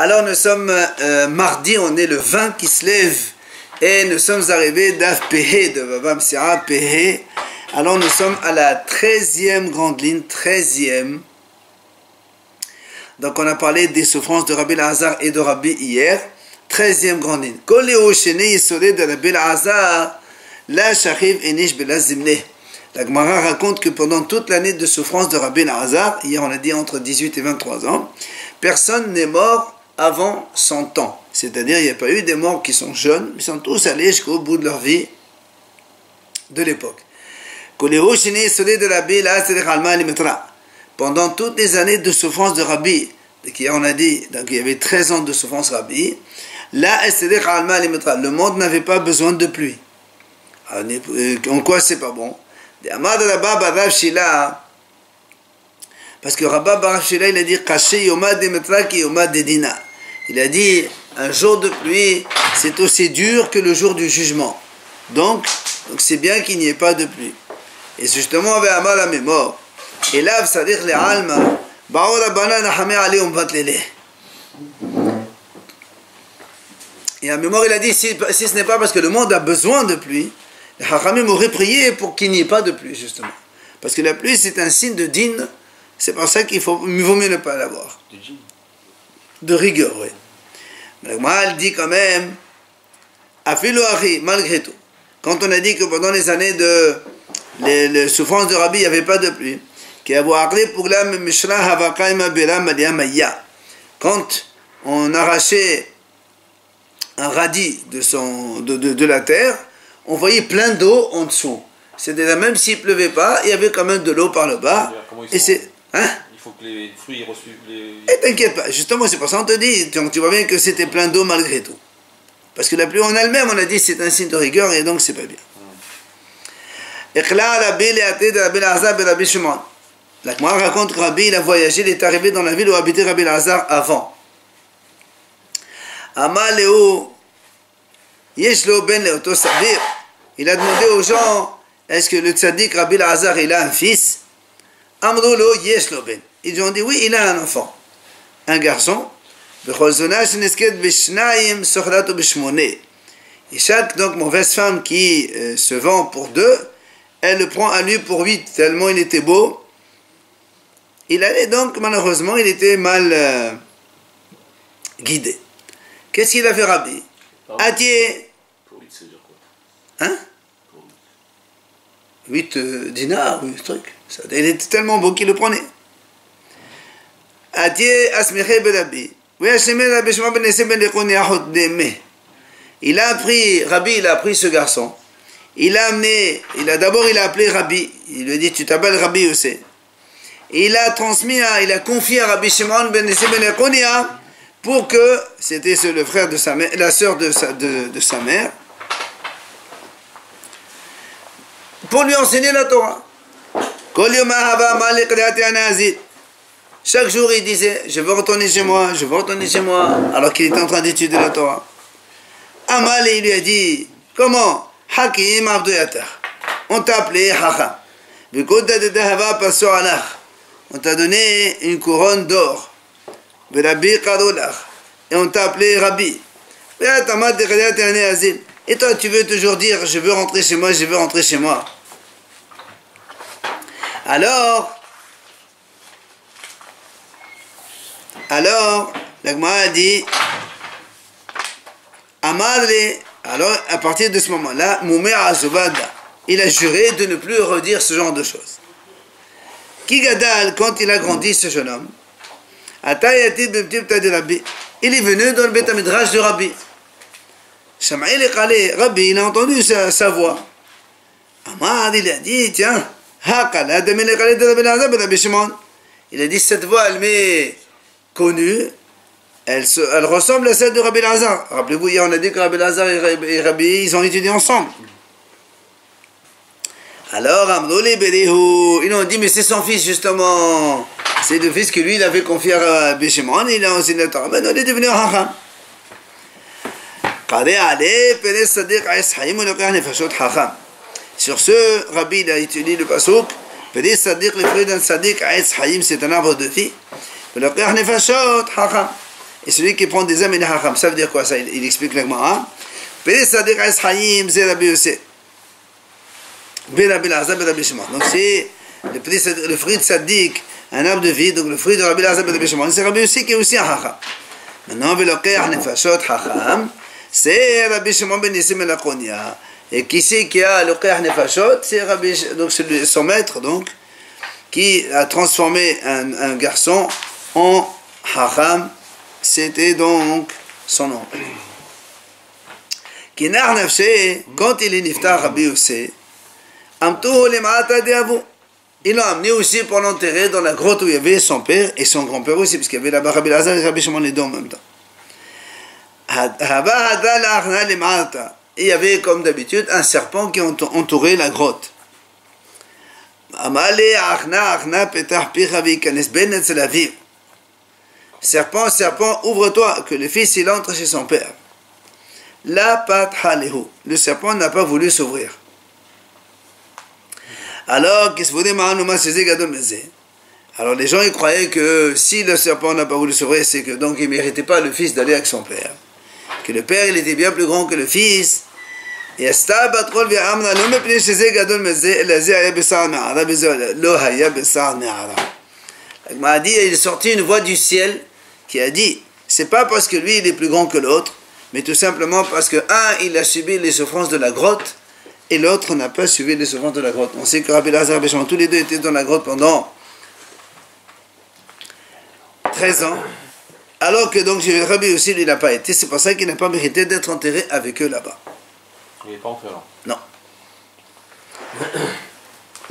Alors nous sommes mardi, on est le 20 qui se lève et nous sommes arrivés d'Af Pehe, de Baba Msira Pehe. Alors nous sommes à la 13e grande ligne, 13e. Donc on a parlé des souffrances de Rabbi Elazar et de Rabbi hier. 13e grande ligne. Koléo Shene Yisodé de Rabbi Elazar, la Shachiv Enish Belazimne. La Gemara raconte que pendant toute l'année de souffrance de Rabbi Elazar, hier on a dit entre 18 et 23 ans, personne n'est mort avant 100 ans. C'est-à-dire il n'y a pas eu des morts qui sont jeunes, ils sont tous allés jusqu'au bout de leur vie de l'époque. Pendant toutes les années de souffrance de Rabbi, hier on a dit, donc il y avait 13 ans de souffrance Rabbi, le monde n'avait pas besoin de pluie. En quoi c'est pas bon? Parce que Rabba Bar Shila, il a dit il a dit un jour de pluie c'est aussi dur que le jour du jugement, donc c'est bien qu'il n'y ait pas de pluie. Et justement avec Amar la mémoire et là ça veut dire les alma et à mémoire il a dit si ce n'est pas parce que le monde a besoin de pluie, les Hachamim auraient prié pour qu'il n'y ait pas de pluie, justement. Parce que la pluie, c'est un signe de din. C'est pour ça qu'il vaut mieux ne pas l'avoir. De rigueur, oui. Mais elle dit quand même, malgré tout, quand on a dit que pendant les années de souffrance de Rabbi, il n'y avait pas de pluie, quand on arrachait un radis de la terre, on voyait plein d'eau en dessous. C'est-à-dire même s'il ne pleuvait pas, il y avait quand même de l'eau par le bas. Et c'est, hein? Il faut que les fruits reçoivent les... Et t'inquiète pas, justement c'est pour ça qu'on te dit, donc tu vois bien que c'était plein d'eau malgré tout. Parce que la pluie en elle-même, on a dit c'est un signe de rigueur et donc c'est pas bien. La Gemara raconte que Rabbi il a voyagé, il est arrivé dans la ville où habitait Rabbi Elazar avant. Amaleo Yeshlo ben Leoto Sabir. Il a demandé aux gens, est-ce que le tzaddik Rabbi Elazar il a un fils? Amrolo Yeshlo ben. Ils ont dit oui, il a un enfant, un garçon. Et chaque donc mauvaise femme qui se vend pour 2, elle le prend à lui pour 8, tellement il était beau. Il allait donc, malheureusement, il était mal guidé. Qu'est-ce qu'il a fait Rabbi? Atier. Pour 8, c'est dire quoi? Hein? 8 dinars, 8 trucs. Ça, il était tellement beau qu'il le prenait. Atier asmiché belabi. Il a appris, Rabbi, il a appris ce garçon. Il a amené, il a appelé Rabbi. Il lui a dit, tu t'appelles Rabbi aussi. Et il a transmis, il a confié à Rabbi Shimon ben Nessim ben Ekonia pour que, c'était le frère de sa mère, la sœur de sa mère, pour lui enseigner la Torah. Chaque jour il disait, je veux retourner chez moi, je veux retourner chez moi, alors qu'il était en train d'étudier la Torah. Amal, il lui a dit, comment? Hakim Abdouyatar. On t'a appelé Hacham. On t'a donné une couronne d'or. Et on t'a appelé Rabbi. Et toi, tu veux toujours dire, je veux rentrer chez moi, je veux rentrer chez moi. Alors, la Gemara a dit, Amadre, alors à partir de ce moment-là, Moumé Azubada, il a juré de ne plus redire ce genre de choses. Kigadal, quand il a grandi, ce jeune homme, il est venu dans le Beth Midrash de Rabbi. Rabbi, il a entendu sa voix. Amad, il a dit, tiens, il a dit, cette voix, elle m'est connue, elle ressemble à celle de Rabbi Elazar. Rappelez-vous, hier on a dit que Rabbi Elazar et Rabbi, ils ont étudié ensemble. Alors, ils ont dit, mais c'est son fils justement. C'est le fils que lui, il avait confié à Rabbi Shimon, il a enseigné la Torah. Maintenant, il est devenu un Chacham. Sur ce, Rabbi, il a étudié le pasuk. Le fruit d'un sadiq, c'est un arbre de vie. et celui qui prend des âmes et des hacham. Ça veut dire quoi ça? Il explique clairement. Hein? Donc c'est le fruit de Sadiq, un arbre de vie, donc le fruit de Rabbi Elazar ben Rabbi Shimon, c'est Rabbi aussi qui est aussi un hacham. Maintenant, c'est Rabbi Shimon ben Nissim el Akonia. Et qui c'est qui a le Qiyah Nefashot? C'est Rabbi, donc son maître, donc, qui a transformé un garçon en hacham. C'était donc son nom. Kinar Nafshe, quand il est niftar Rabbi Yossé, Amtuhu lema'ata de'avu. Ils l'ont amené aussi pour l'enterrer dans la grotte où il y avait son père et son grand-père aussi, parce qu'il y avait là-bas Rabbi Elazar et Rabbi Shimon les deux en même temps. Et il y avait comme d'habitude un serpent qui entourait la grotte. Serpent, serpent, ouvre-toi, que le fils il entre chez son père. La pat'halehu. Le serpent n'a pas voulu s'ouvrir. Alors, alors les gens ils croyaient que si le serpent n'a pas voulu s'ouvrir, c'est que donc il ne méritait pas le fils d'aller avec son père. Que le père il était bien plus grand que le fils. Et il est sorti une voix du ciel qui a dit, c'est pas parce que lui il est plus grand que l'autre, mais tout simplement parce que un il a subi les souffrances de la grotte et l'autre n'a pas subi les souffrances de la grotte. On sait que Rabbi Elazar et Rabbi Shimon, tous les deux étaient dans la grotte pendant 13 ans, alors que donc Rabbi aussi lui n'a pas été, c'est pour ça qu'il n'a pas mérité d'être enterré avec eux là-bas. Il n'est pas enterré. Non.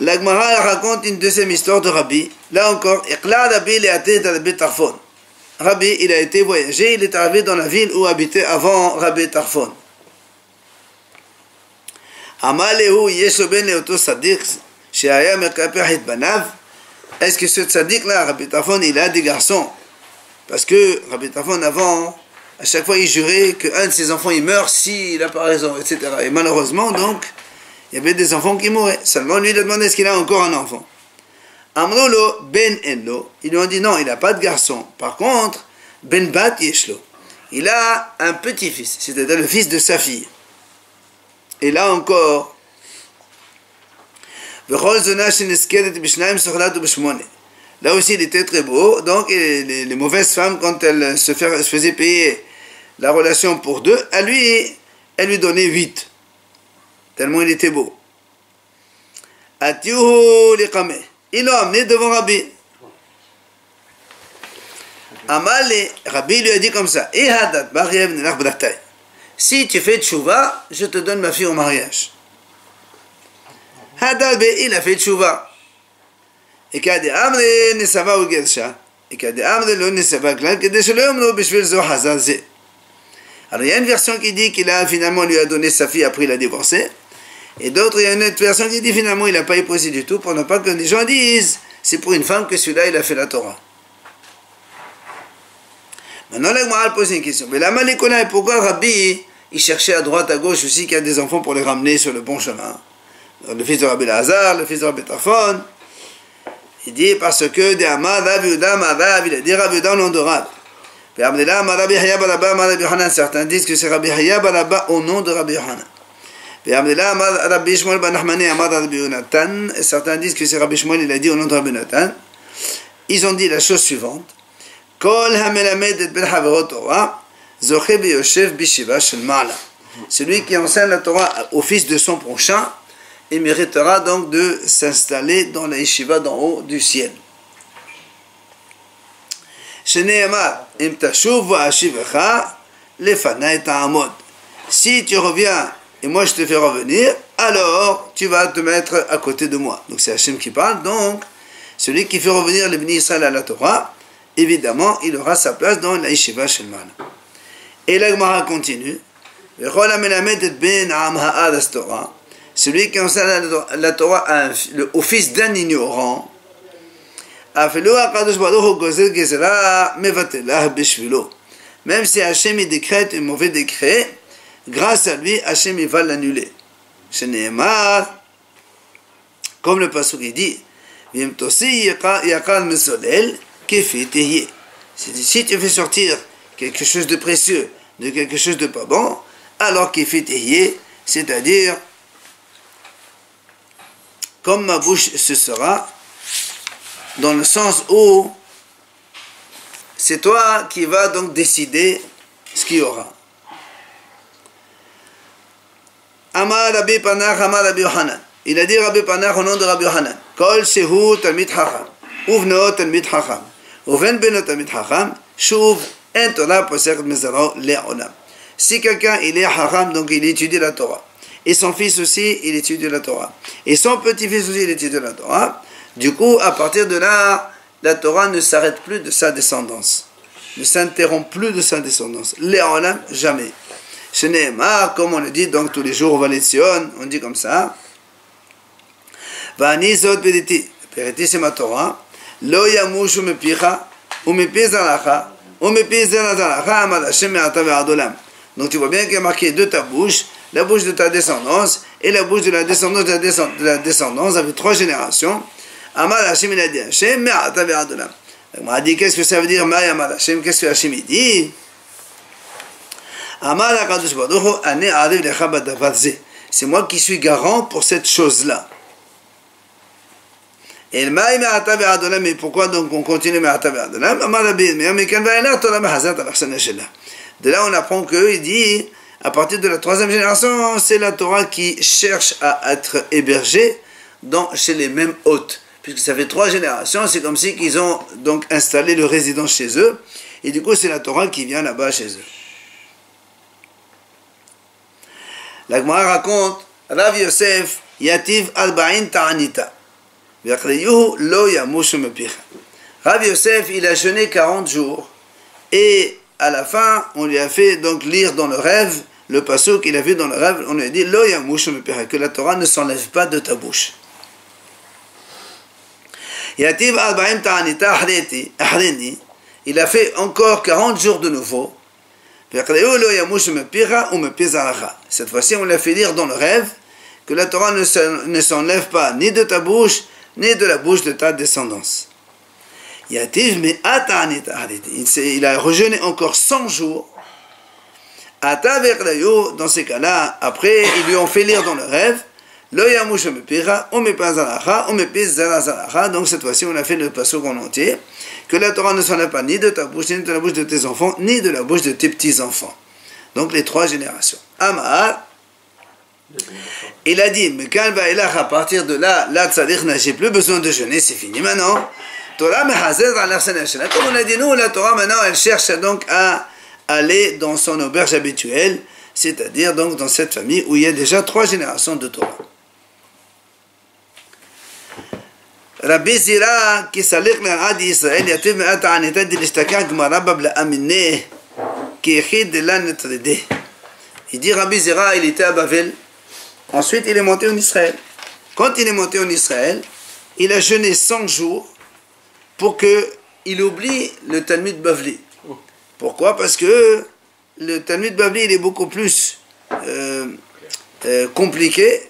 La Gemara raconte une deuxième histoire de Rabbi. Là encore, Rabbi, il a été voyagé, il est arrivé dans la ville où habitait avant Rabbi Tarfon. Est-ce que ce tzaddik là, Rabbi Tarfon, il a des garçons? Parce que Rabbi Tarfon avant, à chaque fois il jurait qu'un de ses enfants il meurt s'il n'a pas raison, etc. Et malheureusement donc, il y avait des enfants qui mouraient. Seulement lui il a demandé est-ce qu'il a encore un enfant. Amrolo ben enlo, ils lui ont dit non, il n'a pas de garçon. Par contre, ben bat yeshlo, il a un petit-fils, c'est-à-dire le fils de sa fille. Et là encore, là aussi il était très beau, donc les mauvaises femmes, quand elles se faisaient payer la relation pour deux, elle lui donnait 8, tellement il était beau. Ils l'ont amené devant Rabbi. Rabbi lui a dit comme ça, si tu fais tchouva, je te donne ma fille au mariage. Il a fait tchouva. Et qu'il y a des amres nesava ou gersha, et qu'il y a des amres lo nesava klal, que des shalom lo bishvil zo hazal ze. Alors il y a une version qui dit qu'il a finalement lui a donné sa fille après il a divorcé, et d'autres il y a une autre version qui dit finalement il n'a pas épousé du tout pour ne pas que les gens disent c'est pour une femme que celui-là il a fait la Torah. Maintenant la Gemara pose une question. Mais la Malékola, pourquoi Rabbi il cherchait à droite à gauche aussi qu'il y a des enfants pour les ramener sur le bon chemin? Le fils de Rabbi Elazar, le fils de Rabbi Tarfon. Il dit parce que des Amadav, Yudam, il a dit Rabbi Yudam, nom de Rab. Certains disent que c'est Rabbi Hayya Balaba au nom de Rabbi Yohanan. Et certains disent que c'est Rabbi Shmuel, il a dit au nom de Rabbi Nathan. Ils ont dit la chose suivante. Celui qui enseigne la Torah au fils de son prochain, il méritera donc de s'installer dans la yeshiva d'en haut du ciel. Si tu reviens et moi je te fais revenir, alors tu vas te mettre à côté de moi. Donc c'est Hachem qui parle, donc celui qui fait revenir les bénis Israël à la Torah, évidemment il aura sa place dans la yeshiva Shelman. Et la Gemara continue. Celui qui enseigne la Torah au fils d'un ignorant, même si Hachem il décrète un mauvais décret, grâce à lui, Hachem il va l'annuler. Comme le pasuk il dit, si tu fais sortir quelque chose de précieux, de quelque chose de pas bon, alors qu'il fait tahier, c'est-à-dire, comme ma bouche ce sera, dans le sens où c'est toi qui vas donc décider ce qu'il y aura. Amar Rabbi Panach, Amar Rabbi Yohanan. Il a dit Rabbi Panach au nom de Rabbi Yohanan. Kol shehu talmid chacham, uvno talmid chacham, uven beno talmid chacham, shuv en Torah posech mezaro le'olam. Si quelqu'un il est chacham, donc il étudie la Torah, et son fils aussi il étudie la Torah, et son petit-fils aussi il étudie la Torah, du coup à partir de là, la Torah ne s'arrête plus de sa descendance, ne s'interrompt plus de sa descendance. Le'olam, jamais. Ce n'est pas, comme on le dit donc tous les jours au Valetzion, on dit comme ça. Vani zot beriti, beriti c'est ma Torah. Lo yamushu mepicha, ou mepi zalacha, ou mepi zalacha, amad Hashem me'ata ve'adolam. Donc tu vois bien qu'il y a marqué de ta bouche, la bouche de ta descendance, et la bouche de la descendance de la descendance, avec 3 générations. Amad Hashem il a dit Hashem me'ata ve'adolam. On m'a dit qu'est-ce que ça veut dire Ma'ya Amad Hashem, qu'est-ce que Hashem il dit? C'est moi qui suis garant pour cette chose-là. Et mais pourquoi donc on continue? De là on apprend qu'il dit à partir de la 3e génération, c'est la Torah qui cherche à être hébergée chez les mêmes hôtes. Puisque ça fait 3 générations, c'est comme si ils ont donc installé le résidence chez eux. Et du coup c'est la Torah qui vient là-bas chez eux. La Gemara raconte, Rav Yosef yativ arba'in ta'anita. Lo yamushu mepicha. Rav Yosef, il a jeûné 40 jours. Et à la fin, on lui a fait donc lire dans le rêve, le pasuk qu'il a vu dans le rêve, on lui a dit, Lo yamushu mepicha, que la Torah ne s'enlève pas de ta bouche. Yativ arba'in ta'anita ahreni. Il a fait encore 40 jours de nouveau. Cette fois-ci, on l'a fait lire dans le rêve que la Torah ne s'enlève pas ni de ta bouche, ni de la bouche de ta descendance. Il a rejeûné encore 100 jours. Dans ces cas-là, après, ils lui ont fait lire dans le rêve. Donc cette fois-ci, on a fait le pasuk en entier. Que la Torah ne s'enlève pas ni de ta bouche, ni de la bouche de tes enfants, ni de la bouche de tes petits-enfants. Donc les 3 générations. Amar, il a dit, mais quand à partir de là, j'ai plus besoin de jeûner, c'est fini maintenant. Torah comme on a dit, nous, la Torah maintenant, elle cherche donc à aller dans son auberge habituelle, c'est-à-dire donc dans cette famille où il y a déjà 3 générations de Torah. Rabbi Zira qui salik l'Ad Israël yativ me'at anita d'ilishtakah Gemara babla amineh qui échid de la netredé. Il dit Rabbi Zira, il était à Bavel. Ensuite, il est monté en Israël. Quand il est monté en Israël, il a jeûné 100 jours pour qu'il oublie le Talmud Bavli. Pourquoi? Parce que le Talmud Bavli, il est beaucoup plus compliqué,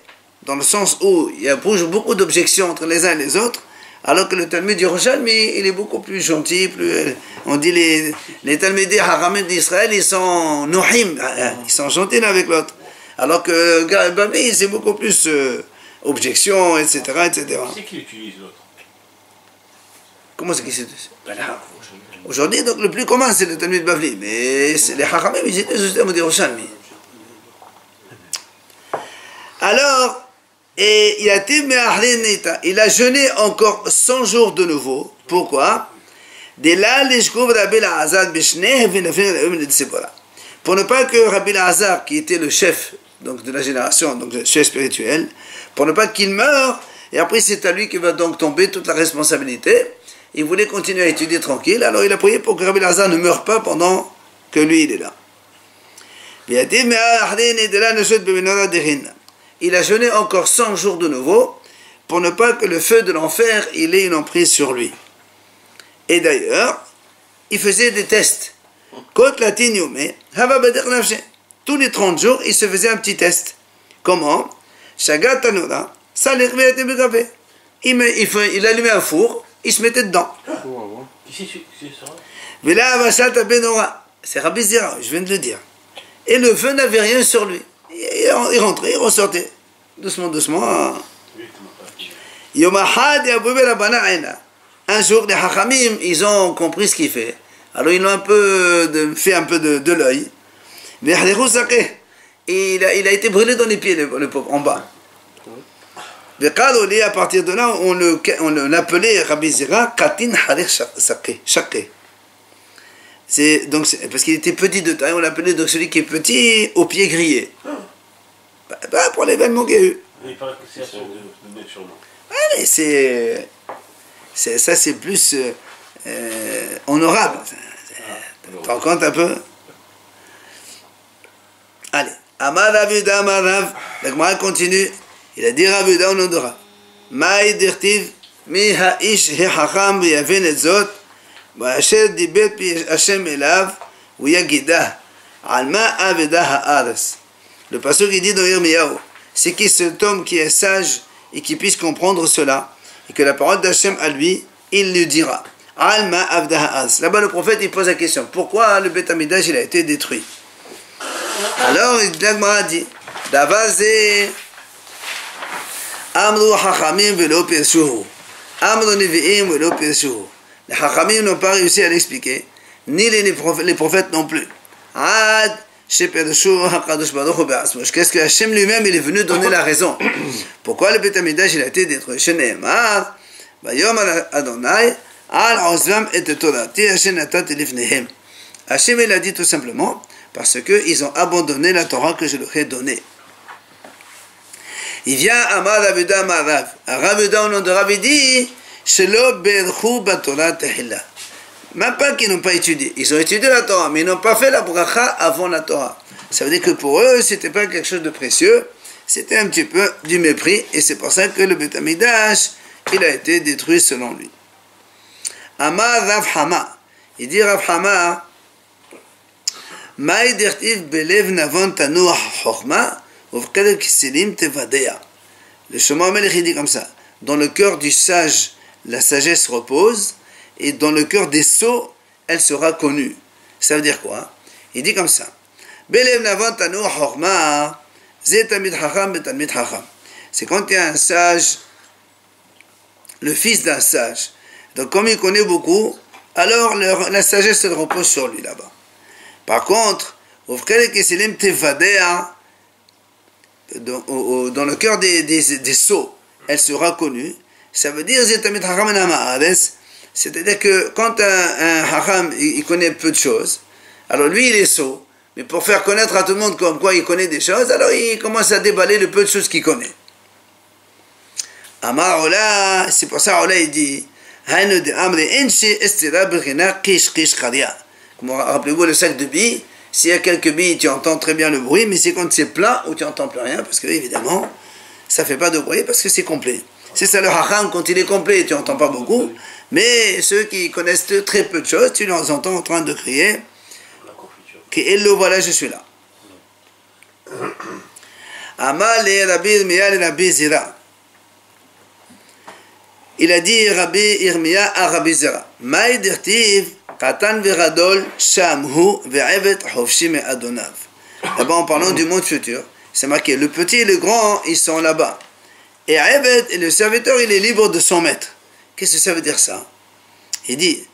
dans le sens où il y a beaucoup d'objections entre les uns et les autres, alors que le Talmud Yerushalmi, il est beaucoup plus gentil, on dit les Talmudis Haramim d'Israël, ils sont nohim, ils sont gentils l'un avec l'autre, alors que le Bavli, c'est beaucoup plus objections, etc., etc. C'est qui utilise l'autre? Comment c'est qui c'est? Aujourd'hui, donc, le plus commun, c'est le Talmud Bavli, mais les Haramim, ils étaient le Talmud Yerushalmi. Alors, et il a jeûné encore 100 jours de nouveau. Pourquoi? Pour ne pas que Rabbi Lazar, qui était le chef donc, de la génération, donc le chef spirituel, pour ne pas qu'il meure, et après c'est à lui qui va donc tomber toute la responsabilité. Il voulait continuer à étudier tranquille, alors il a prié pour que Rabbi Lazar ne meure pas pendant que lui il est là. Il a jeûné encore 100 jours de nouveau pour ne pas que le feu de l'enfer il ait une emprise sur lui. Et d'ailleurs, il faisait des tests. Tous les 30 jours, il se faisait un petit test. Comment? Il allumait un four, il se mettait dedans. C'est Rabbi Zera, je viens de le dire. Et le feu n'avait rien sur lui. Il rentrait, il ressortait. Doucement, doucement. Un jour, les Hachamim, ils ont compris ce qu'il fait. Alors ils l'ont fait un peu de l'œil. Il a été brûlé dans les pieds, le pauvre, en bas. À partir de là, on l'appelait Rabbi Zera Katin Harir Shake. Parce qu'il était petit de taille, on l'appelait donc celui qui est petit aux pieds grillés. Pour l'événement qu'il y a eu. Il paraît que c'est de surnom. Mais ça c'est plus honorable. Tu en comptes un peu? Allez. Amar Ravuda Amarav. La Gemara continue. Il a dit Ravuda au nom de Rav. Maï dirtiv mi ha'ish he hacham v'yaven et zot v'asher dibet pi Hashem elav v'yagidah al ma aveda ha'aras. Le pasuk qui dit dans Yirmiyahu, c'est qui cet homme qui est sage et qui puisse comprendre cela, et que la parole d'Hachem à lui, il lui dira. Al ma aveda ha'aras. Là-bas le prophète il pose la question, pourquoi le Beth Amidash il a été détruit? Alors la Gemara dit, Davazé Amru Hachamim velo pirshuhu. Amru Nevi'im velo pirshuhu. Les Hachamim n'ont pas réussi à l'expliquer, ni les prophètes non plus. Ad shepershu hakadosh baruch hu be'asmo. Qu'est-ce que Hachem lui-même il est venu donner la raison? Pourquoi le Beth Amidash il a été détruit? Shene'emar Vayom Adonai al ozvam et torati Hashem natati lifnehem. Hachem il a dit tout simplement parce qu'ils ont abandonné la Torah que je leur ai donnée. Il vient Amar Ravuda Amarav. Ravuda au nom de Rav dit Shelo berchu batorah tehila. Même pas qu'ils n'ont pas étudié. Ils ont étudié la Torah, mais ils n'ont pas fait la bracha avant la Torah. Ça veut dire que pour eux, c'était pas quelque chose de précieux, c'était un petit peu du mépris, et c'est pour ça que le Beth Amidash, il a été détruit selon lui. Amar Rav Hama. Il dit Rav Hama Maï dirtiv belev navon tanuah chokhma uvkelev kiselim tevadea. Le Shlomo Melech il dit comme ça, dans le cœur du sage la sagesse repose, et dans le cœur des sots elle sera connue. Ça veut dire quoi? Il dit comme ça, belev navon tanuah chokhma zeh tamid chacham betamid chacham. C'est quand il y a un sage, le fils d'un sage, donc comme il connaît beaucoup, alors la sagesse elle repose sur lui là-bas. Par contre, dans le cœur des sots, elle sera connue. Ça veut dire, c'est-à-dire que quand un hacham, il connaît peu de choses, alors lui, il est sot, mais pour faire connaître à tout le monde comme quoi il connaît des choses, alors il commence à déballer le peu de choses qu'il connaît. Amar Ola, c'est pour ça Ola il dit, rappelez-vous le sac de billes, s'il y a quelques billes, tu entends très bien le bruit, mais c'est quand c'est plat où tu n'entends plus rien, parce que évidemment, ça ne fait pas de bruit, parce que c'est complet. C'est ça le hacham, quand il est complet, tu n'entends pas beaucoup, mais ceux qui connaissent très peu de choses, tu les entends en train de crier, que hello, voilà, je suis là. Amal et Rabbi Irmiya et Rabbi Zera. Il a dit Rabbi Irmiya à Rabbi Zera, Maï dirtiv Katan ve'gadol shamhu ve'evet hofshi me'adonav. Là-bas, en parlant du monde futur, c'est marqué, le petit et le grand, ils sont là-bas. Et Evet, et le serviteur, il est libre de son maître. Qu'est-ce que ça veut dire ça? Il dit,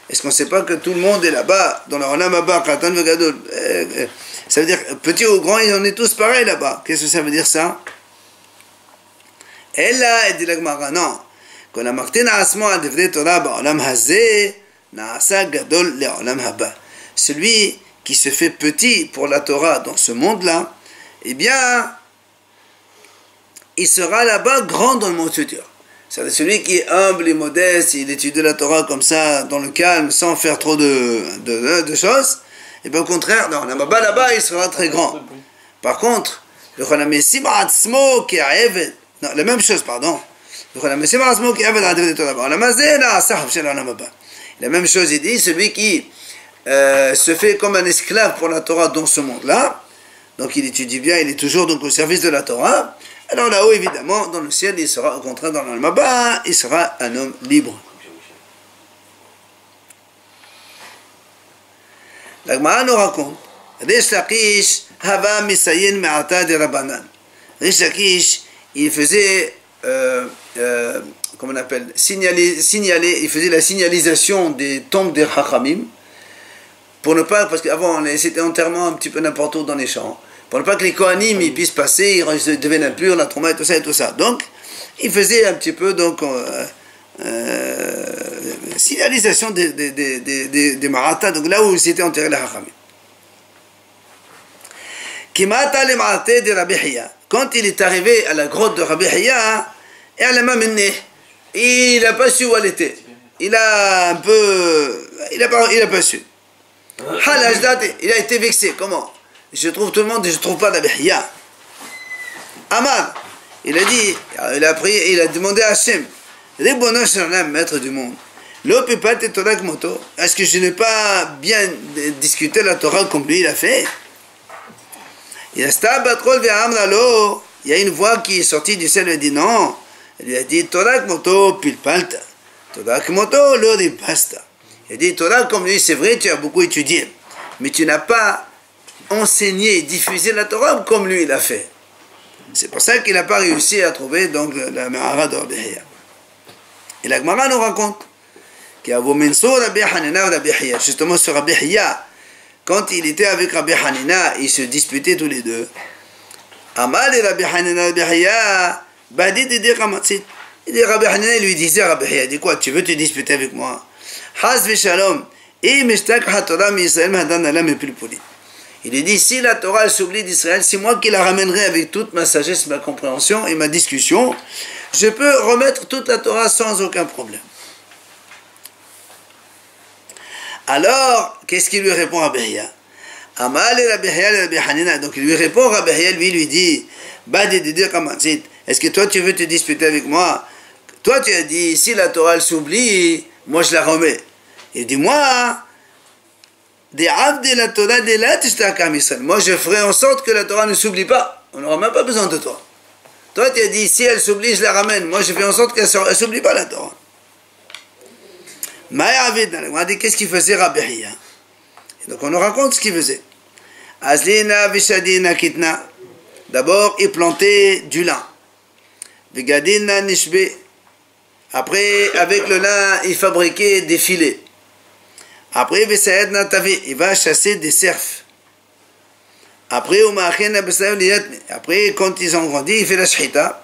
est-ce qu'on ne sait pas que tout le monde est là-bas, dans le Olam Haba, Katan ve'gadol? Ça veut dire, petit ou grand, on est tous pareils là-bas. Qu'est-ce que ça veut dire ça? Et là, il dit la Gemara, non. Celui qui se fait petit pour la Torah dans ce monde-là, eh bien, il sera là-bas grand dans le monde futur. C'est celui qui est humble et modeste, il étudie la Torah comme ça, dans le calme, sans faire trop de choses, et bien au contraire, non, là-bas, il sera très grand. Par contre, la même chose, pardon. La même chose, il dit, celui qui se fait comme un esclave pour la Torah dans ce monde-là, donc il étudie bien, il est toujours donc au service de la Torah, alors là-haut, évidemment, dans le ciel, il sera, au contraire, dans l'Olam Haba, il sera un homme libre. La Gemara nous raconte, Rish Lakish hava misayin me'ata de Rabbanan. Rish Lakish, il faisait, comment on appelle, signaler, il faisait la signalisation des tombes des Chachamim, pour ne pas, parce qu'avant c'était enterrement un petit peu n'importe où dans les champs, pour ne pas que les Kohanim ils puissent passer, ils deviennent impurs, la trauma et tout ça et tout ça. Donc, il faisait un petit peu, donc, signalisation des Marathas, donc là où c'était enterré les Chachamim. Kimata le Marathé de Rabbi Hiya. Quand il est arrivé à la grotte de Rabbi Hiya, elle m'a mené. Il n'a pas su où elle était. Il a un peu, il a pas su. Il a été vexé. Comment? Je trouve tout le monde et je ne trouve pas Rabbi Hiya. Amad, il a dit, il a prié, il a demandé à Hachem, Ribono Shalom, maître du monde, est-ce que je n'ai pas bien discuté la Torah comme lui il a fait? Il y a une voix qui est sortie du ciel et dit non. Il lui a dit Torah Kmoto pilpalta, Torah Kmoto lo ripasta. Il a dit Torah comme lui, c'est vrai, tu as beaucoup étudié, mais tu n'as pas enseigné et diffusé la Torah comme lui il a fait. C'est pour ça qu'il n'a pas réussi à trouver donc la Mehara de Rabbi Hiya. Et la Gemara nous raconte qu'il y a Rabbi Hanina et Rabbi Hiya. Justement sur Rabbi Hiya, quand il était avec Rabbi Hanina, ils se disputaient tous les deux. Amal et Rabbi Hanina et Rabbi Hiya, Badi Didi Ramatsit. Il dit Rabbi Hanina lui disait à Rabbi Hiya, dis quoi, tu veux te disputer avec moi? Haz Shalom, et Mishtak HaTorah mi Israël Mahadan Alam et Pilpuli. Il lui dit, si la Torah s'oublie d'Israël, c'est moi qui la ramènerai avec toute ma sagesse, ma compréhension et ma discussion. Je peux remettre toute la Torah sans aucun problème. Alors, qu'est-ce qu'il lui répond Rabbi Hiya? Amal et Rabbi Hiya et Rabbi Hanina. Donc il lui répond, Rabbi Hiya lui dit, est-ce que toi tu veux te disputer avec moi? Toi tu as dit, si la Torah s'oublie, moi je la remets. Il dit, moi, moi je ferai en sorte que la Torah ne s'oublie pas. On n'aura même pas besoin de toi. Toi tu as dit si elle s'oublie je la ramène. Moi je fais en sorte qu'elle ne s'oublie pas la Torah. On a dit qu'est-ce qu'il faisait Rabbi Hiya. Donc on nous raconte ce qu'il faisait. Azlina vishadina kitna. D'abord il plantait du lin. Vigadina nishbe. Après avec le lin il fabriquait des filets. Après, il va chasser des cerfs. Après, quand ils ont grandi, il fait la shchita.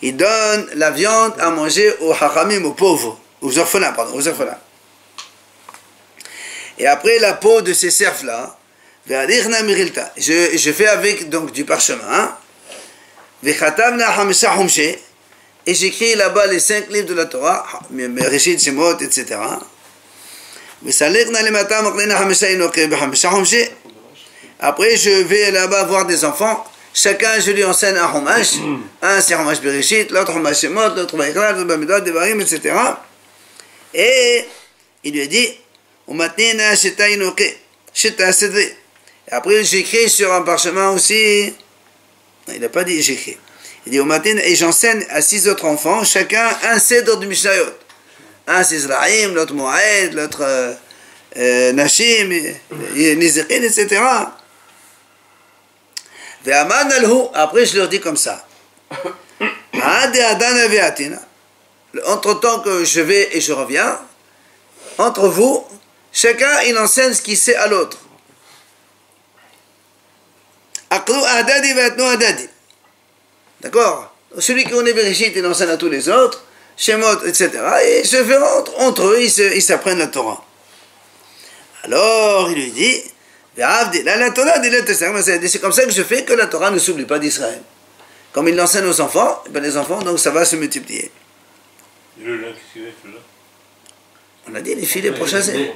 Il donne la viande à manger aux hachamim, aux pauvres, aux orphelins, Et après, la peau de ces cerfs-là, je fais avec donc du parchemin. Et j'écris là-bas les 5 livres de la Torah, Bereshit, Shemot, etc. Après je vais là-bas voir des enfants, chacun je lui enseigne un hommage, un c'est hommage Bereshit, l'autre hommage Shemot, l'autre Vaikra, l'autre Bamidot, Devarim, etc. Et il lui a dit après j'écris sur un parchemin aussi, il n'a pas dit j'écris, il dit au matin et j'enseigne à 6 autres enfants, chacun un cèdre du Mishnayot. Un c'est Zraïm, l'autre Moaed, l'autre Nashim, Nizikin, etc. Après je leur dis comme ça. Entre temps que je vais et je reviens, entre vous, chacun il enseigne ce qu'il sait à l'autre. D'accord? Celui qui connaît Bereshit, il enseigne à tous les autres. Shemot, etc. Et se fait entre eux, ils s'apprennent la Torah. Alors, il lui dit, c'est comme ça que je fais que la Torah ne s'oublie pas d'Israël. Comme il l'enseigne aux enfants, ben les enfants, donc ça va se multiplier. Et le lin, qu'est-ce qu'il fait, le lin? On a dit les filets pour chasser.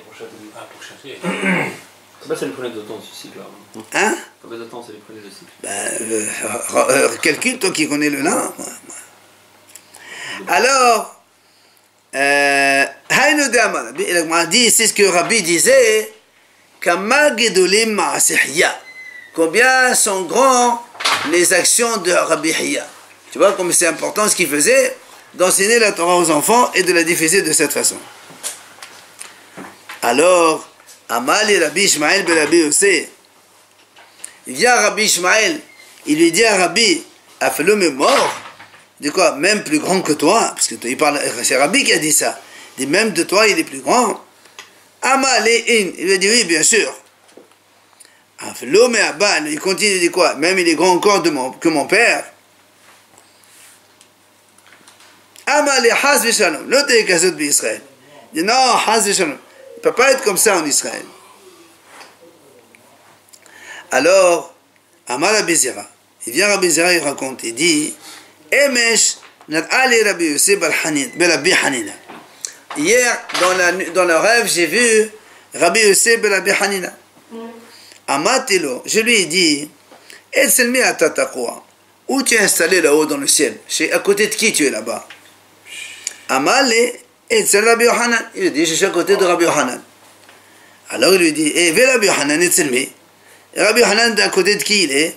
Ah, pour chasser. C'est pas ça les prenait de temps, ce cycle là. Hein? Combien de temps ça les prenait le cycle? Calcule, toi qui connais le lin. Alors, dit, c'est ce que Rabbi disait, combien sont grands les actions de Rabbi Hiya. Tu vois comme c'est important ce qu'il faisait, d'enseigner la Torah aux enfants et de la diffuser de cette façon. Alors, Amali Rabbi Ishmael ben Rabbi Yossé. Il vient à Rabbi Ishmael, il lui dit à Rabbi, Afalom est mort. Il dit quoi? Même plus grand que toi, parce que il parle, c'est Rabbi qui a dit ça. Il dit même de toi, il est plus grand. Amali In, il lui a dit oui, bien sûr. Afalom et Abba, il continue, il dit quoi? Même il est grand encore que mon père. Amali Haz Vishalom, l'autre est Kazot Israël. Il dit non, Haz Vishalom. Il ne peut pas être comme ça en Israël. Alors, Amar Rabbi Zera, il vient Rabbi Zera, il raconte, il dit, Emesh nat ali Rabbi Yossé ben Rabbi Hanina. Hier, dans le rêve, j'ai vu Rabbi Yossé ben Rabbi Hanina. Amatilo, je lui ai dit, Etselmi atatakwa, où tu es installé là-haut dans le ciel? À côté de qui tu es là-bas? Amale, Etsel Rabbi Yohanan. Il lui dit, je suis à côté de Rabbi Yohanan. Alors il lui dit, Ve Rabbi Yohanan Etselmi. Rabbi Yohanan, à côté de qui il est?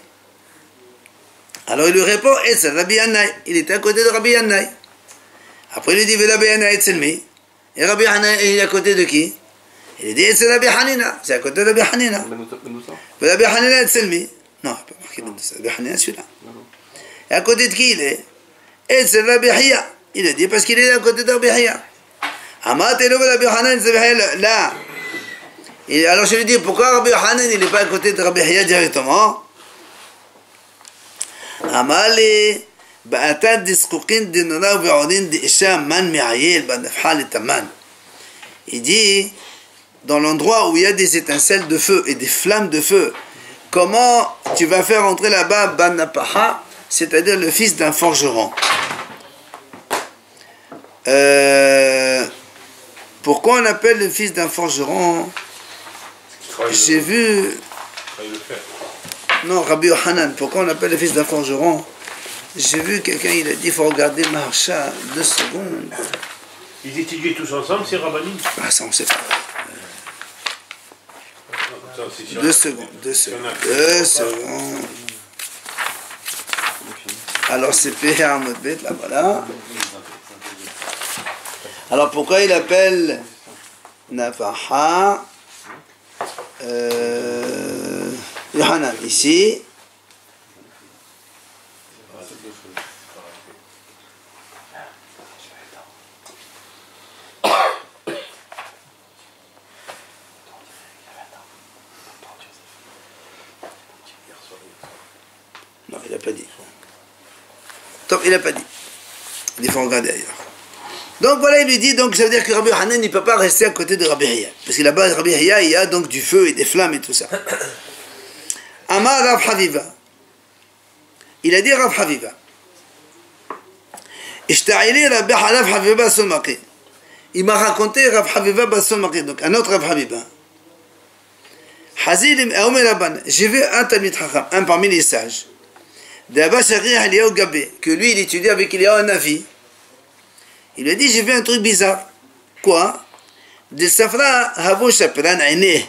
Alors il lui répond, Etzel Rabbi Yannai. Il était à côté de Rabbi Yannai. Après il lui dit, Ve Rabbi Yannai Etzelmi. Et Rabbi Yannai, il est à côté de qui? Il lui dit, Etzel Rabbi Hanina. C'est à côté de Rabbi Hanina. Ve Rabbi Hanina Etzelmi. Non, il n'est pas marqué Benoussa. Rabbi Hanina, celui-là. Et à côté de qui il est? Etzel Rabbi Hiya. Il a dit, parce qu'il est à côté de Rabbi Hiya. Amatelo Ve Rabbi Hanan Etzel là. Et alors je lui dis, pourquoi Rabbi Yohanan il n'est pas à côté de Rabbi Hiya directement? Amali ba'atad disquqin dinara ve'odin d'isha man mi'ayel ba'nafha taman. Il dit, dans l'endroit où il y a des étincelles de feu et des flammes de feu, comment tu vas faire entrer là-bas Banapaha, c'est-à-dire le fils d'un forgeron? Pourquoi on appelle le fils d'un forgeron? J'ai vu... Non, Rabbi Yohanan, pourquoi on appelle le fils d'un forgeron? J'ai vu quelqu'un, il a dit, il faut regarder Maharsha, 2 secondes. Ils étudiaient tous ensemble, ces rabbinim? Ah, ça on sait pas. 2 secondes, 2 secondes, 2 secondes. Alors c'est P.A. Modbet, là, voilà. Alors pourquoi il appelle Nafaha Yohanan ici? Non, il n'a pas dit. Top, il n'a pas dit. Il faut regarder ailleurs. Donc voilà, il lui dit, donc ça veut dire que Rabbi Yohanan ne peut pas rester à côté de Rabbi Hiya. Parce que là-bas, Rabbi Hiya, il y a donc du feu et des flammes et tout ça. Amar Rav Haviva. Il a dit Rav Haviva. Ishta'ili Rabbi Rav Haviva Basomaki. Il m'a raconté Rav Haviva Basomaki, donc un autre Rav Haviva. Hazil Aoumé Rabban. J'ai vu un Talmid Chacham, un parmi les sages. D'Abba Shari Eliyahu Gabé, que lui, il étudiait avec Eliyahu Navi. Il lui a dit, j'ai vu un truc bizarre. Quoi? De Safra Havo Shapran Aine.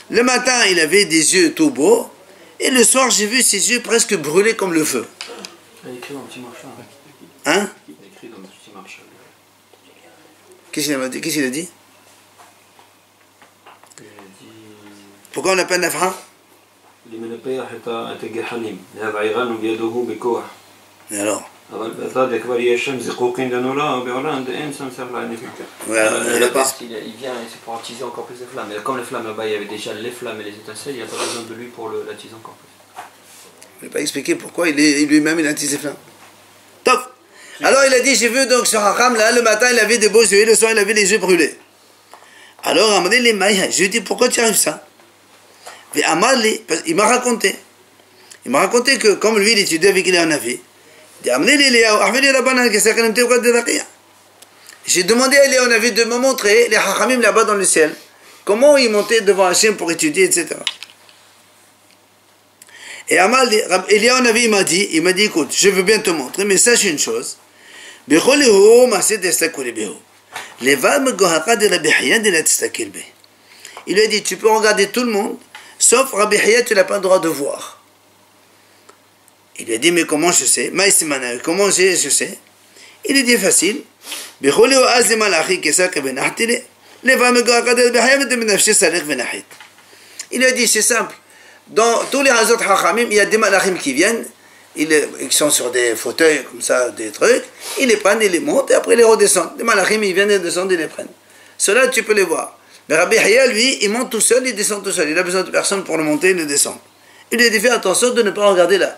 Le matin, il avait des yeux tout beaux. Et le soir, j'ai vu ses yeux presque brûlés comme le feu. Il a écrit dans le petit marchand. Hein? Il a écrit dans le petit marchand. Qu'est-ce qu'il a dit? Qu'est-ce qu'il a dit? Il a dit... Pourquoi on l'appelle Nafra? Et alors? Ouais, il vient, il c'est pour attiser encore plus de flammes. Et comme les flammes là-bas, il y avait déjà les flammes et les étincelles, il n'y a pas besoin de lui pour l'attiser encore plus. Il n'a pas expliqué pourquoi lui-même il a attisé flamme. Top! Alors il a dit, j'ai vu donc sur Hacham, là, le matin il avait des beaux yeux, et le soir il avait les yeux brûlés. Alors Amadé les maïs, je lui ai dit, pourquoi tu arrives ça? Il m'a raconté. Il m'a raconté que comme lui il étudiait avec Eliyahu Navi, j'ai demandé à Eliyahu Navi de me montrer les Hachamim là-bas dans le ciel. Comment ils montaient devant Hachem pour étudier, etc. Et Eliyahu Navi m'a dit, écoute, je veux bien te montrer, mais sache une chose. Il lui a dit, tu peux regarder tout le monde, sauf Rabbi Hiya, tu n'as pas le droit de voir. Il lui a dit, mais comment je sais? Comment je sais? Il lui dit facile. Il a dit, c'est simple. Dans tous les Hazrat Hachamim, il y a des malachim qui viennent, ils sont sur des fauteuils comme ça, des trucs, ils les prennent, ils les montent et après ils les redescendent. Les malachim, ils viennent et descendent, ils les prennent. Cela, tu peux les voir. Mais Rabbi Yahya, lui, il monte tout seul, il descend tout seul. Il a besoin de personne pour le monter et le descendre. Il lui a dit, fais attention de ne pas regarder là.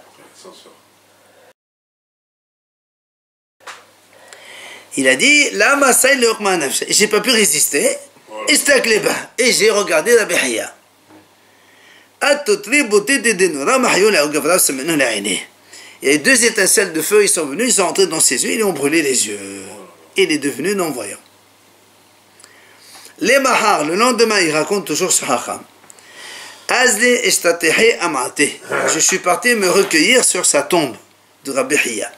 Il a dit, la masai le nafsha. J'ai pas pu résister. Et j'ai regardé Rabbi Yahya. Il y a deux étincelles de feu, ils sont venus, ils sont entrés dans ses yeux, ils ont brûlé les yeux. Il est devenu non-voyant. Les Mahar, le lendemain, il raconte toujours ce Hacham. Je suis parti me recueillir sur sa tombe de Rabbi Yahya.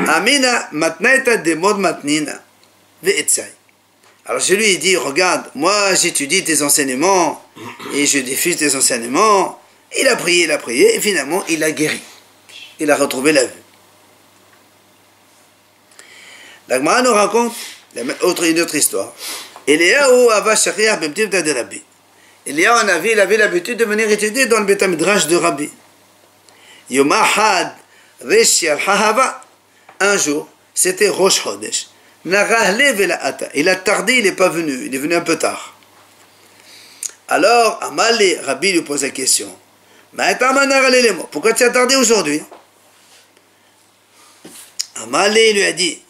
Amina matnaita de mod matnina ve'etsai. Alors je lui ai dit, regarde, moi j'étudie tes enseignements et je diffuse tes enseignements. Il a prié, et finalement il a guéri. Il a retrouvé la vue. La Gemara nous raconte une autre histoire. Eliyahu il avait l'habitude de venir étudier dans le Beth Midrash de Rabbi. Yomahad Resh al-Hahava. Un jour, c'était Rosh Chodesh. Il a tardé, il n'est pas venu, il est venu un peu tard. Alors, Amalé, Rabbi lui pose la question. Pourquoi tu as tardé aujourd'hui? Amalé lui a dit,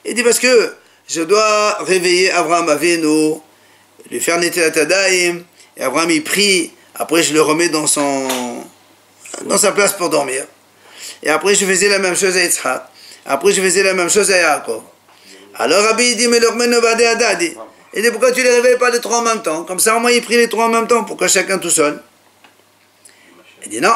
il dit parce que je dois réveiller Abraham Avinu, lui faire Netilat Yadayim, et Abraham il prie, après je le remets dans sa place pour dormir. Et après je faisais la même chose à Yitzhak. Après je faisais la même chose à Yaakov. Alors Rabbi dit, mais il dit, pourquoi tu les réveilles pas les trois en même temps? Comme ça au moins il prie les trois en même temps, pourquoi chacun tout seul? Il dit non.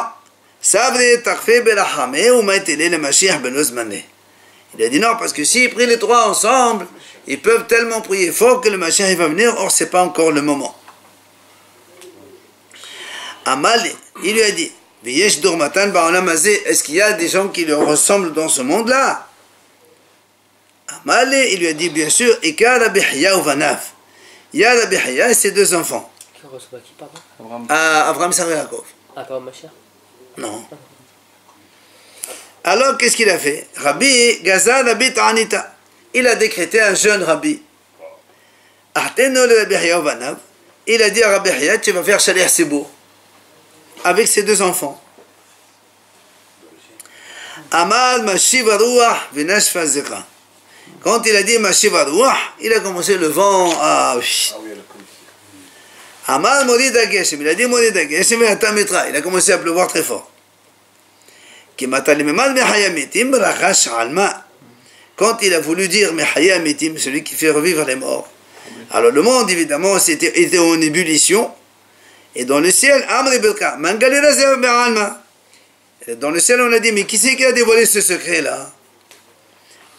Il a dit non, parce que s'ils prient les trois ensemble, ils peuvent tellement prier fort que le Mashiach va venir, or c'est pas encore le moment. Amal, il lui a dit, est-ce qu'il y a des gens qui lui ressemblent dans ce monde-là? Amal, il lui a dit, bien sûr, il y a Rabbi Yahya et ses deux enfants. Qui ressemble à qui, pardon? Avraham Sarah Yaakov. Ah, pas Mashiach? Non. Alors, qu'est-ce qu'il a fait? Rabbi Gaza Rabbi Ta'anita. Il a décrété un jeune rabbi. Il a dit à Rabbi Yahya, tu vas faire Shalih Sibour avec ses deux enfants. Amal Mashiva Ruach Vinashfa Zikra. Quand il a dit Mashiva Ruach, il a commencé le vent à... Amal Morid Ageshem. Il a dit Morid Ageshem et Atamitra. Il a commencé à pleuvoir très fort. Quand il a voulu dire Mehaya Mitim, celui qui fait revivre les morts. Alors le monde évidemment était en ébullition. Et dans le ciel, dans le ciel on a dit, mais qui c'est qui a dévoilé ce secret là?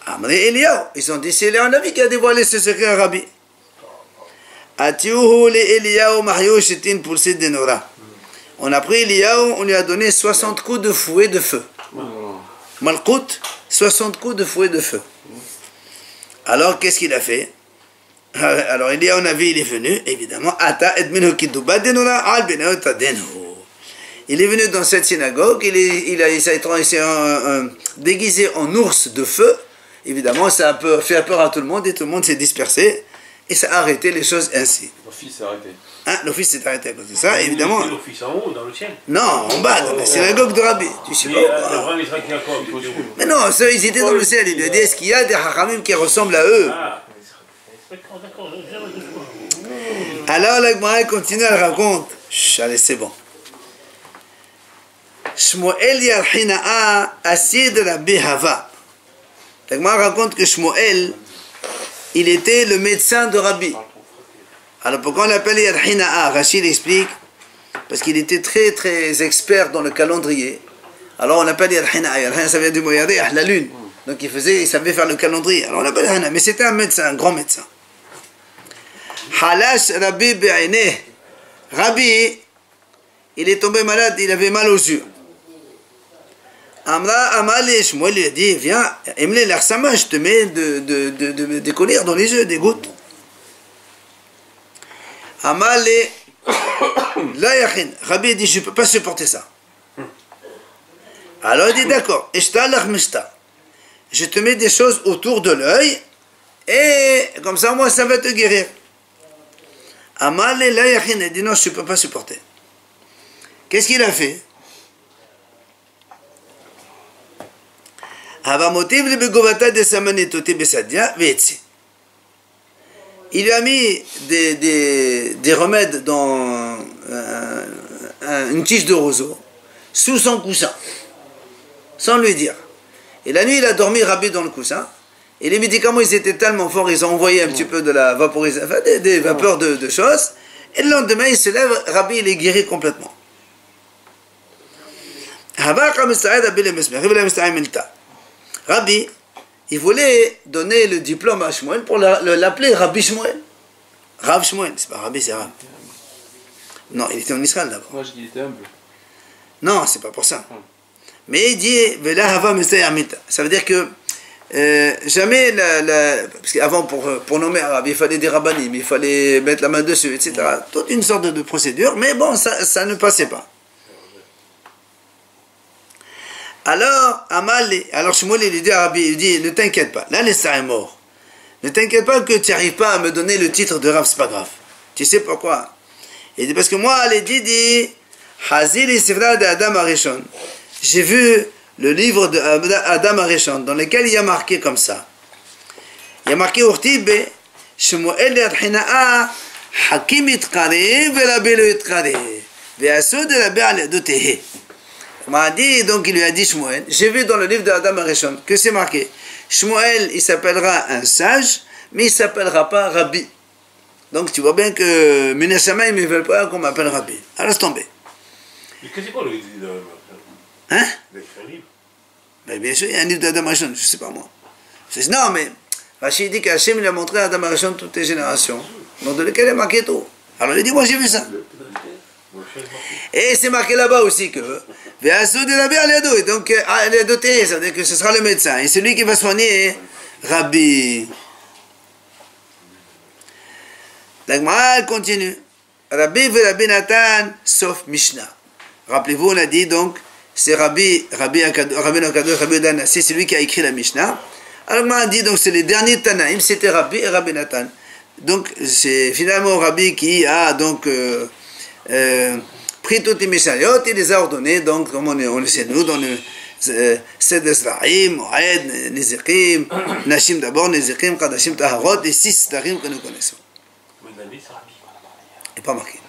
Amr et Eliyahu. Ils ont dit, c'est un Navi qui a dévoilé ce secret à Rabbi. On a pris Eliyahu, on lui a donné 60 coups de fouet de feu. Malkout, 60 coups de fouet de feu. Alors, qu'est-ce qu'il a fait? Alors, Eliyahu Navi, il est venu, évidemment. Il est venu dans cette synagogue, il s'est déguisé en ours de feu. Évidemment, ça a fait peur à tout le monde et tout le monde s'est dispersé. Et ça a arrêté les choses ainsi. L'office s'est arrêté. Hein, l'office s'est arrêté à cause de ça, évidemment. L'office en haut, dans le ciel. Non, en bas, dans la synagogue de Rabbi. Tu sais pas. Mais non, ceux, ils étaient dans le ciel. Il lui a dit, est-ce qu'il y a des hachamim qui ressemblent à eux? D'accord. Alors la Gemara continue, elle raconte. Allez, c'est bon. Shmuel Yarhina'a Asid Rabbi Hava. La Gemara raconte que Shmuel, il était le médecin de Rabbi. Alors pourquoi on l'appelle Yarhina'a? Rachid explique, parce qu'il était très très expert dans le calendrier. Alors on l'appelle Yarhina'a. Yarhina'a, ça vient du mot Yarih, la lune. Donc il savait faire le calendrier. Alors on l'appelle Yarhina'a, mais c'était un médecin, un grand médecin. Halash Rabbi Be'aineh. Rabbi, il est tombé malade, il avait mal aux yeux. Amra Amali, Shmuel lui a dit, viens, Emle l'arsama, je te mets des collières dans les yeux, des gouttes. Amali, la yachin. Rabbi dit, je ne peux pas supporter ça. Alors il dit, d'accord, je te mets des choses autour de l'œil, et comme ça, moi, ça va te guérir. Amali, la yachin, il dit, non, je ne peux pas supporter. Qu'est-ce qu'il a fait? Il lui a mis des remèdes dans une tige de roseau sous son coussin, sans lui dire. Et la nuit, il a dormi Rabbi dans le coussin. Et les médicaments, ils étaient tellement forts, ils ont envoyé un petit peu de la vaporisation, enfin, des vapeurs de choses. Et le lendemain, il se lève, Rabbi, il est guéri complètement. Rabbi, il voulait donner le diplôme à Shmuel pour l'appeler Rabbi Shmuel. Rav Shmuel, c'est pas Rabbi, c'est Rav. Non, il était en Israël d'abord. Moi, je dis qu'il était humble. Non, c'est pas pour ça. Mais il dit, ça veut dire que jamais, parce qu'avant, pour nommer un Rabbi, il fallait des rabbinim, il fallait mettre la main dessus, etc. Toute une sorte de procédure, mais bon, ça ne passait pas. Alors Shmuel il dit à Rabbi, il dit, ne t'inquiète pas, là l'Essa est mort. Ne t'inquiète pas que tu n'arrives pas à me donner le titre de Rav, c'est pas grave. Tu sais pourquoi? Il dit, parce que moi, il dit, Hazili Sifra de Adam Arishon. J'ai vu le livre d'Adam Arishon, dans lequel il y a marqué comme ça. Il y a marqué Urtibe, Shmuel Yadhina'a, Hakim Itqarib, Rabbi Lo Itqarib, Ve'asud Rabbi Al-Yadutehe. Donc il lui a dit Shmuel, j'ai vu dans le livre d'Adam Arishon que c'est marqué, Shmuel il s'appellera un sage, mais il ne s'appellera pas Rabbi. Donc tu vois bien que Minashama ils ne veulent pas qu'on m'appelle Rabbi. Alors laisse tomber. Mais qu'est-ce que c'est quoi le livre d'Adam? Hein? Il a écrit un livre. Ben, bien sûr, il y a un livre d'Adam Arishon, je ne sais pas moi. Non, mais Rachid dit qu'Hachem il a montré à Adam Arishon toutes les générations, dans lequel il a marqué tout. Alors il dit, moi j'ai vu ça. Et c'est marqué là-bas aussi que donc ça veut dire que ce sera le médecin et celui qui va soigner Rabbi. La Gemara continue. Rabbi et Rabbi Nathan sauf Mishnah. Rappelez-vous, on a dit donc c'est Rabbi Dana, c'est celui qui a écrit la Mishnah. Alors on a dit donc c'est les derniers Tanaïm, c'était Rabbi et Rabbi Nathan. Donc c'est finalement Rabbi qui a donc pris toutes les Mishnayot et les a ordonnées, donc comme on le sait nous, dans le Sed Esra'im, Moed, Nezikim, Nashim d'abord, Nezikim, Kadashim, Taharot, les 6 Tarim que nous connaissons. Il n'est pas marqué.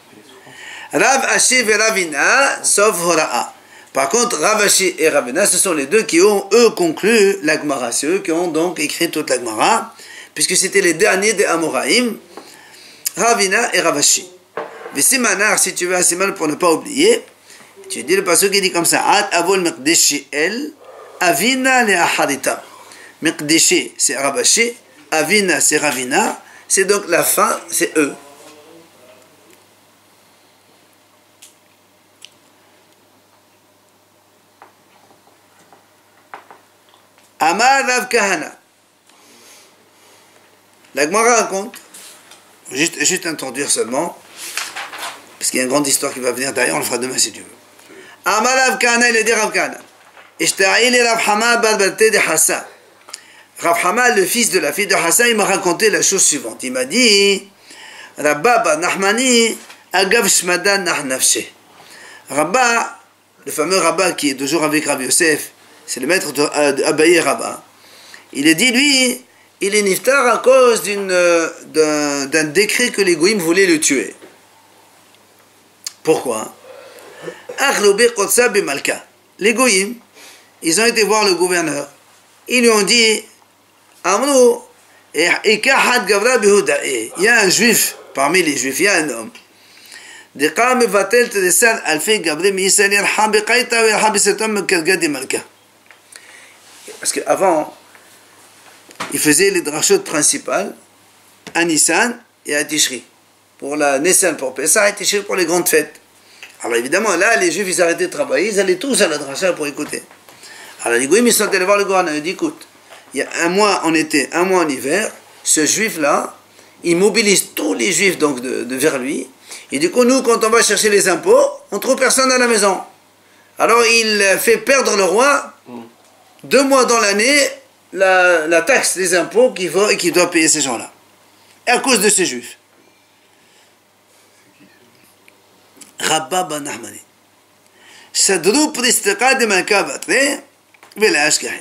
Rav Ashi et Ravina, sauf Hora'a. Par contre, Rav Ashi et Ravina, ce sont les deux qui ont, eux, conclu la Gemara. C'est eux qui ont donc écrit toute la Gemara, puisque c'était les derniers des Amoraïm, Ravina et Rav Ashi. Mais Simanar, si tu veux un siman pour ne pas oublier, tu dis le passage qui dit comme ça, Ad avol miqdeshi el, avina le ahadita. Miqdeshi, c'est Rav Ashi, avina, c'est Ravina, c'est donc la fin, c'est eux. Amar Rav Kahana. La Gemara raconte, juste introduire seulement, parce qu'il y a une grande histoire qui va venir derrière, on le fera demain si tu veux. Amar Rav Kahana, il a dit Rav Kahana. Ishta'ili Rav Hama Balbaté de Hassan. Rav Hama, le fils de la fille de Hassan, il m'a raconté la chose suivante. Il m'a dit, Rabba Nahmani, Agav Shmadan Nahnafshe. Rabba, le fameux Rabba qui est toujours avec Rav Yosef, c'est le maître d'Abaye Rabba. Il a dit, lui, il est niftar à cause d'un décret que les Goïms voulaient le tuer. Pourquoi? Les Goïms, ils ont été voir le gouverneur. Ils lui ont dit, il y a un juif, parmi les juifs, il y a un homme. Parce qu'avant, il faisait les drachot principales à Nissan et à Tishri. Pour la Nissan pour Pessah et Tishri pour les grandes fêtes. Alors évidemment, là, les Juifs, ils arrêtaient de travailler, ils allaient tous à la dracha pour écouter. Alors les goïms, ils sont allés voir le gouverneur. Ils ont dit, écoute, il y a un mois en été, un mois en hiver, ce juif-là, il mobilise tous les juifs donc vers lui. Et du coup, nous, quand on va chercher les impôts, on trouve personne à la maison. Alors il fait perdre le roi 2 mois dans l'année la taxe, les impôts qu'il doit payer ces gens-là. Et à cause de ces juifs. Rabba ben Nahmani.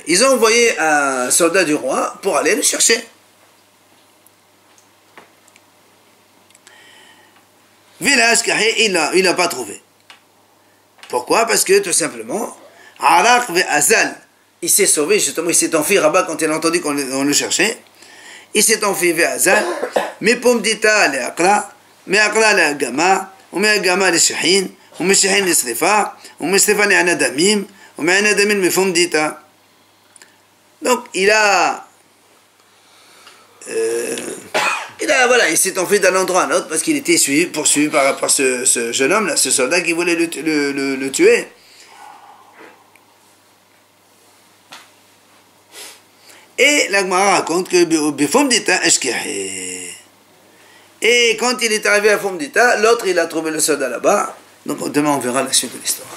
Ils ont envoyé un soldat du roi pour aller le chercher. Il n'a pas trouvé. Pourquoi? Parce que tout simplement, Araq ve Azal, il s'est sauvé, justement, il s'est enfui. Rabat, quand il a entendu qu'on le cherchait, il s'est enfui ve Azal. Mais Pomdita le Aqla, mais Aqla le Agama, ou mais Agama le Shahin, ou mais Shahin le Srifa, ou mais Srifa le Anadamim, ou mais Anadamim le Pomdita. Donc, il s'est enfui d'un endroit à un autre parce qu'il était poursuivi par ce jeune homme, là, ce soldat qui voulait le tuer. Et la Gemara raconte que et quand il est arrivé à Fomdita, l'autre il a trouvé le soldat là-bas. Donc demain on verra la suite de l'histoire.